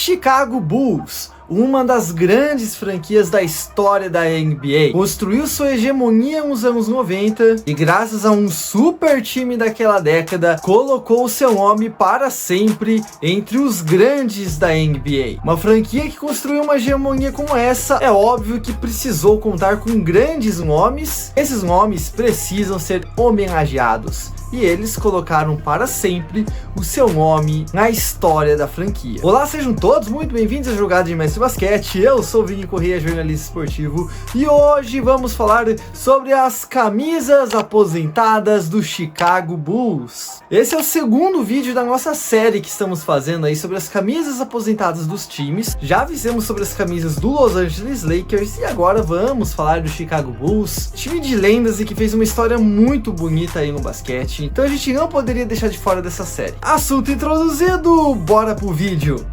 Chicago Bulls, uma das grandes franquias da história da NBA, construiu sua hegemonia nos anos 90 e graças a um super time daquela década, colocou seu nome para sempre entre os grandes da NBA. Uma franquia que construiu uma hegemonia como essa, é óbvio que precisou contar com grandes nomes. Esses nomes precisam ser homenageados. E eles colocaram para sempre o seu nome na história da franquia. Olá, sejam todos muito bem-vindos à Jogada de Mestre Basquete. Eu sou o Vini Corrêa, jornalista esportivo, e hoje vamos falar sobre as camisas aposentadas do Chicago Bulls. Esse é o segundo vídeo da nossa série que estamos fazendo aí sobre as camisas aposentadas dos times. Já fizemos sobre as camisas do Los Angeles Lakers e agora vamos falar do Chicago Bulls, time de lendas e que fez uma história muito bonita aí no basquete. Então a gente não poderia deixar de fora dessa série. Assunto introduzido, bora pro vídeo!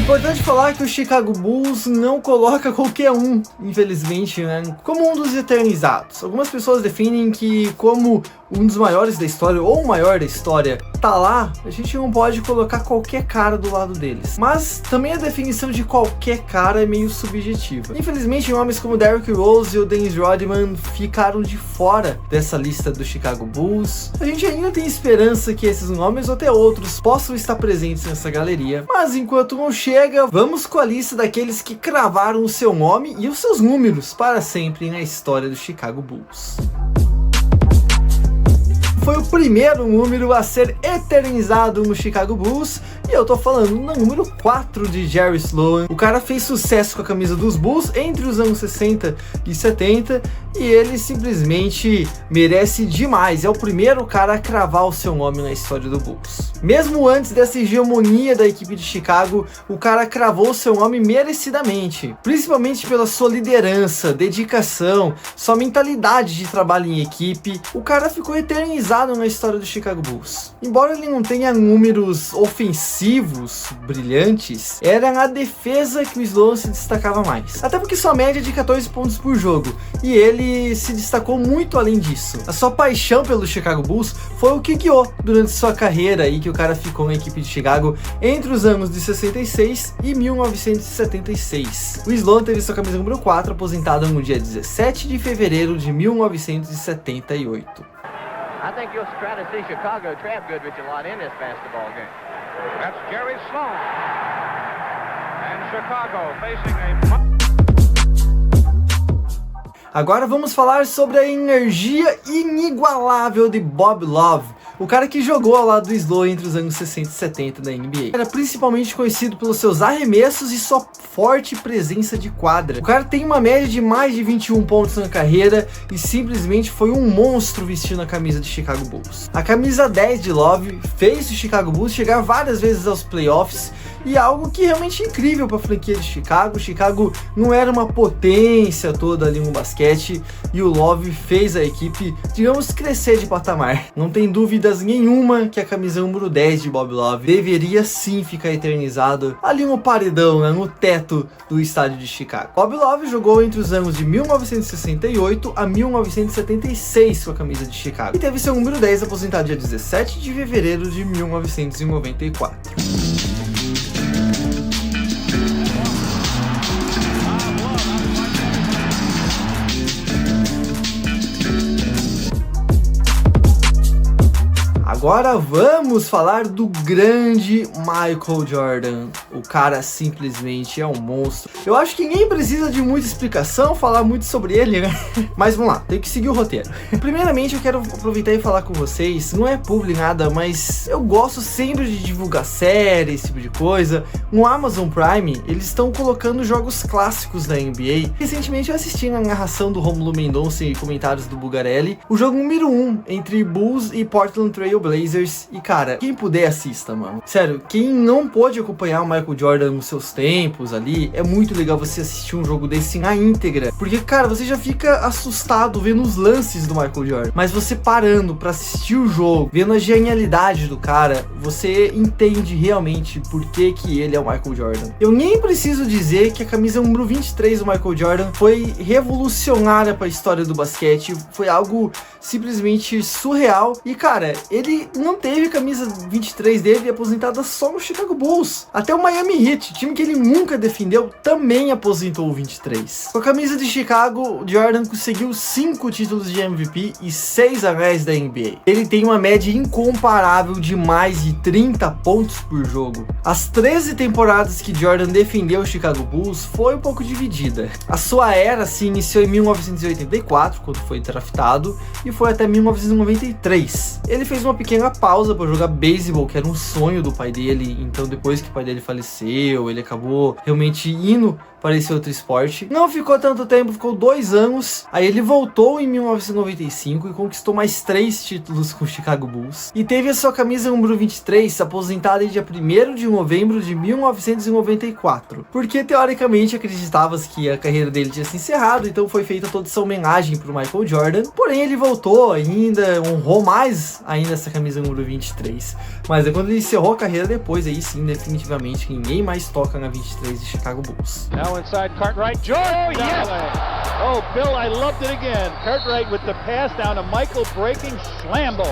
Importante falar que o Chicago Bulls não coloca qualquer um, infelizmente, né, como um dos eternizados. Algumas pessoas definem que como um dos maiores da história, ou o maior da história, tá lá, a gente não pode colocar qualquer cara do lado deles. Mas também a definição de qualquer cara é meio subjetiva. Infelizmente, nomes como Derrick Rose e o Dennis Rodman ficaram de fora dessa lista do Chicago Bulls. A gente ainda tem esperança que esses nomes ou até outros possam estar presentes nessa galeria. Mas enquanto não chega, vamos com a lista daqueles que cravaram o seu nome e os seus números para sempre na história do Chicago Bulls. Foi o primeiro número a ser eternizado no Chicago Bulls, e eu tô falando no número 4 de Jerry Sloan. O cara fez sucesso com a camisa dos Bulls entre os anos 60 e 70, e ele simplesmente merece demais. É o primeiro cara a cravar o seu nome na história do Bulls. Mesmo antes dessa hegemonia da equipe de Chicago, o cara cravou o seu nome merecidamente, principalmente pela sua liderança, dedicação, sua mentalidade de trabalho em equipe. O cara ficou eternizado na história do Chicago Bulls. Embora ele não tenha números ofensivos brilhantes, era na defesa que o Sloan se destacava mais. Até porque sua média é de 14 pontos por jogo, e ele se destacou muito além disso. A sua paixão pelo Chicago Bulls foi o que guiou durante sua carreira aí, que o cara ficou na equipe de Chicago entre os anos de 66 e 1976. O Sloan teve sua camisa número 4 aposentada no dia 17 de fevereiro de 1978. I think you'll try to see Chicago trap Goodrich a lot in this basketball game. That's Jerry Sloan. And Chicago facing a... Agora vamos falar sobre a energia inigualável de Bob Love, o cara que jogou ao lado do Sloan entre os anos 60 e 70 da NBA. Era principalmente conhecido pelos seus arremessos e sua forte presença de quadra. O cara tem uma média de mais de 21 pontos na carreira e simplesmente foi um monstro vestindo a camisa de Chicago Bulls. A camisa 10 de Love fez o Chicago Bulls chegar várias vezes aos playoffs, e algo que realmente é incrível para a franquia de Chicago. Chicago não era uma potência toda ali no basquete, e o Love fez a equipe, digamos, crescer de patamar. Não tem dúvidas nenhuma que a camisa número 10 de Bob Love deveria sim ficar eternizado ali no paredão, né, no teto do estádio de Chicago. Bob Love jogou entre os anos de 1968 a 1976 com a camisa de Chicago, e teve seu número 10 aposentado dia 17 de fevereiro de 1994. Agora vamos falar do grande Michael Jordan. O cara simplesmente é um monstro. Eu acho que nem precisa de muita explicação, falar muito sobre ele, né? Mas vamos lá, tem que seguir o roteiro. Primeiramente eu quero aproveitar e falar com vocês, não é publi nada, mas eu gosto sempre de divulgar séries, esse tipo de coisa. No Amazon Prime, eles estão colocando jogos clássicos da NBA. Recentemente eu assisti na narração do Rômulo Mendonça e comentários do Bugarelli, o jogo número 1 entre Bulls e Portland Trail Blazers, e cara, quem puder assista, mano. Sério, quem não pôde acompanhar o Michael Jordan nos seus tempos ali, é muito legal você assistir um jogo desse na íntegra, porque cara, você já fica assustado vendo os lances do Michael Jordan, mas você parando pra assistir o jogo, vendo a genialidade do cara, você entende realmente por que ele é o Michael Jordan. Eu nem preciso dizer que a camisa número 23 do Michael Jordan foi revolucionária para a história do basquete, foi algo simplesmente surreal. E cara, ele não teve a camisa 23 dele aposentada só no Chicago Bulls. Até o Miami Heat, time que ele nunca defendeu, também aposentou o 23. Com a camisa de Chicago, Jordan conseguiu 5 títulos de MVP e 6 anéis da NBA. Ele tem uma média incomparável de mais de 30 pontos por jogo. As 13 temporadas que Jordan defendeu o Chicago Bulls foi um pouco dividida. A sua era se iniciou em 1984, quando foi draftado, e foi até 1993. Ele fez uma pequena pausa para jogar beisebol, que era um sonho do pai dele. Então depois que o pai dele faleceu, ele acabou realmente indo para esse outro esporte. Não ficou tanto tempo, ficou 2 anos. Aí ele voltou em 1995 e conquistou mais 3 títulos com o Chicago Bulls. E teve a sua camisa número 23 aposentada em dia 1º de novembro de 1994. Porque teoricamente acreditava-se que a carreira dele tinha se encerrado, então foi feita toda essa homenagem para o Michael Jordan. Porém ele voltou ainda, honrou mais ainda essa camisa número 23. Mas é quando ele encerrou a carreira depois, aí sim, definitivamente, ninguém mais toca na 23 de Chicago Bulls. Now inside Cartwright, Jordan! Oh, yes! Oh, Bill, I loved it again. Cartwright with the pass down to Michael, breaking slam ball.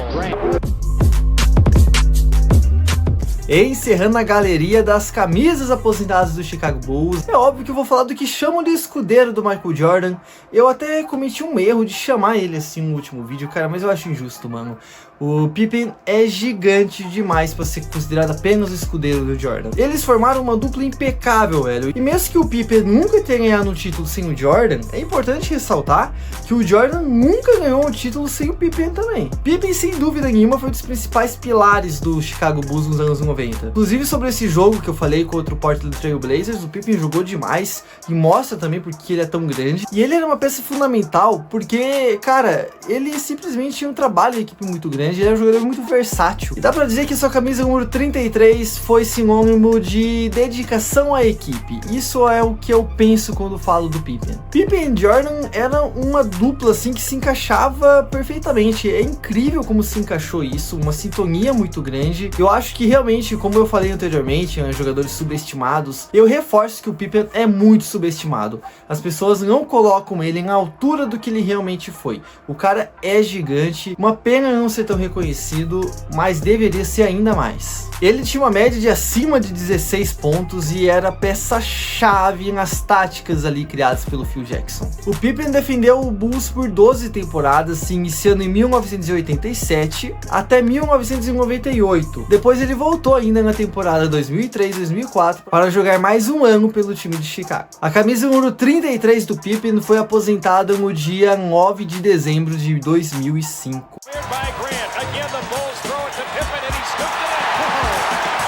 Encerrando a galeria das camisas aposentadas do Chicago Bulls, é óbvio que eu vou falar do que chamam de escudeiro do Michael Jordan. Eu até cometi um erro de chamar ele assim no último vídeo, cara, mas eu acho injusto, mano. O Pippen é gigante demais para ser considerado apenas o escudeiro do Jordan. Eles formaram uma dupla impecável, velho. E mesmo que o Pippen nunca tenha ganhado um título sem o Jordan, é importante ressaltar que o Jordan nunca ganhou um título sem o Pippen também. Pippen, sem dúvida nenhuma, foi um dos principais pilares do Chicago Bulls nos anos 90. Inclusive, sobre esse jogo que eu falei contra o Portland Trail Blazers, o Pippen jogou demais e mostra também porque ele é tão grande. E ele era uma peça fundamental porque, cara, ele simplesmente tinha um trabalho em equipe muito grande. Ele é um jogador muito versátil. E dá pra dizer que sua camisa número 33 foi sinônimo de dedicação à equipe. Isso é o que eu penso quando falo do Pippen. Pippen e Jordan eram uma dupla assim que se encaixava perfeitamente. É incrível como se encaixou isso, uma sintonia muito grande. Eu acho que realmente, como eu falei anteriormente, jogadores subestimados, eu reforço que o Pippen é muito subestimado. As pessoas não colocam ele na altura do que ele realmente foi. O cara é gigante, uma pena não ser tão reconhecido, mas deveria ser ainda mais. Ele tinha uma média de acima de 16 pontos e era peça-chave nas táticas ali criadas pelo Phil Jackson. O Pippen defendeu o Bulls por 12 temporadas, se iniciando em 1987 até 1998. Depois ele voltou ainda na temporada 2003-2004 para jogar mais um ano pelo time de Chicago. A camisa número 33 do Pippen foi aposentada no dia 9 de dezembro de 2005. Again, the Bulls throw it to Pippen, and he scooped it in.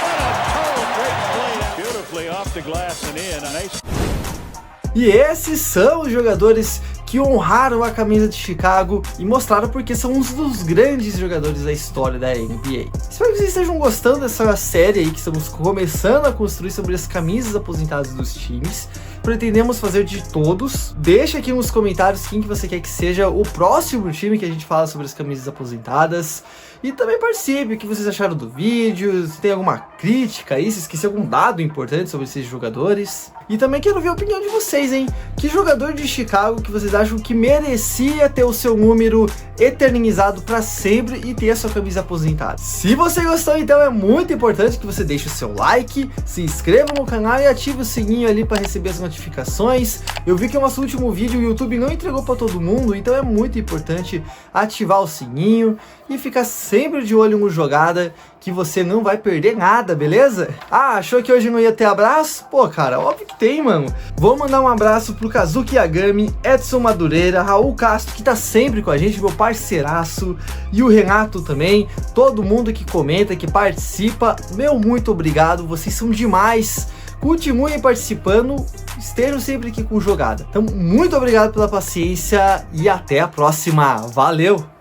What a total great play. Beautifully off the glass and in. A nice... E esses são os jogadores que honraram a camisa de Chicago e mostraram porque são uns dos grandes jogadores da história da NBA. Espero que vocês estejam gostando dessa série aí que estamos começando a construir sobre as camisas aposentadas dos times. Pretendemos fazer de todos. Deixa aqui nos comentários quem que você quer que seja o próximo time que a gente fala sobre as camisas aposentadas. E também participe, o que vocês acharam do vídeo, se tem alguma crítica aí, se esqueci algum dado importante sobre esses jogadores. E também quero ver a opinião de vocês, hein? Que jogador de Chicago que vocês acham que merecia ter o seu número eternizado para sempre e ter a sua camisa aposentada? Se você gostou, então é muito importante que você deixe o seu like, se inscreva no canal e ative o sininho ali para receber as notificações. Eu vi que o nosso último vídeo o YouTube não entregou para todo mundo, então é muito importante ativar o sininho e ficar sempre de olho no Jogada, que você não vai perder nada, beleza? Ah, achou que hoje não ia ter abraço? Pô, cara, óbvio que tem, mano. Vou mandar um abraço pro Kazuki Yagami, Edson Madureira, Raul Castro, que tá sempre com a gente, meu parceiraço, e o Renato também, todo mundo que comenta, que participa, meu muito obrigado, vocês são demais. Continuem participando, estejam sempre aqui com Jogada. Então, muito obrigado pela paciência e até a próxima. Valeu!